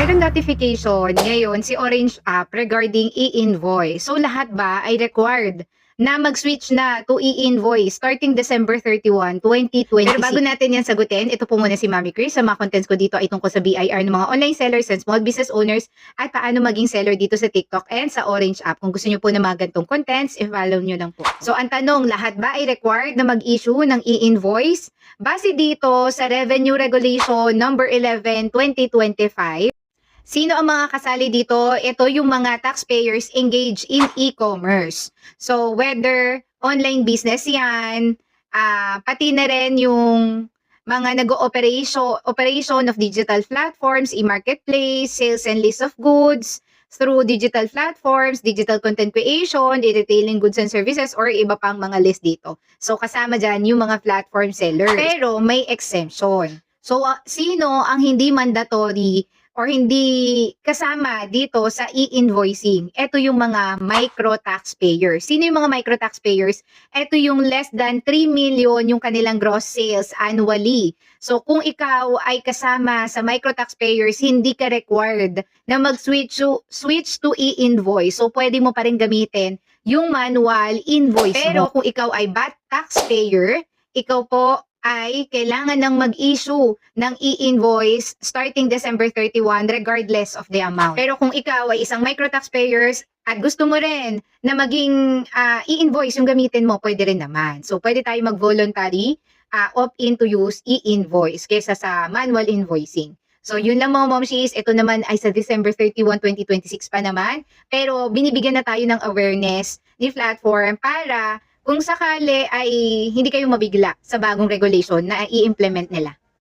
Meron notification ngayon si Orange App regarding e-invoice. So lahat ba ay required na mag-switch na to e-invoice starting December 31, 2026. Pero bago natin yan sagutin, ito po muna si Mami Chris. Sa mga contents ko dito ay tungkol sa BIR ng mga online sellers and small business owners at paano maging seller dito sa TikTok and sa Orange App. Kung gusto nyo po na mga gantong contents, i-follow nyo lang po. So ang tanong, lahat ba ay required na mag-issue ng e-invoice? Base dito sa Revenue Regulation number 11, 2025, sino ang mga kasali dito? Ito yung mga taxpayers engaged in e-commerce. So, whether online business yan, pati na rin yung mga operation of digital platforms, e-marketplace, sales and list of goods, through digital platforms, digital content creation, retailing goods and services, or iba pang mga list dito. So, kasama dyan yung mga platform sellers. Pero, may exemption. So, sino ang hindi mandatory or hindi kasama dito sa e-invoicing? Ito yung mga micro taxpayers. Sino yung mga micro taxpayers? Ito yung less than 3 million yung kanilang gross sales annually. So kung ikaw ay kasama sa micro taxpayers, hindi ka required na mag-switch to e-invoice. So pwede mo pa rin gamitin yung manual invoice mo. Pero kung ikaw ay VAT taxpayer, ikaw po ay kailangan ng mag-issue ng e-invoice starting December 31 regardless of the amount. Pero kung ikaw ay isang micro taxpayers at gusto mo rin na maging e-invoice yung gamitin mo, pwede rin naman. So pwede tayo mag-voluntary opt-in to use e-invoice kaysa sa manual invoicing. So yun lang mga momshies, ito naman ay sa December 31, 2026 pa naman. Pero binibigyan na tayo ng awareness ni platform para kung sakali ay hindi kayo mabigla sa bagong regulation na i-implement nila.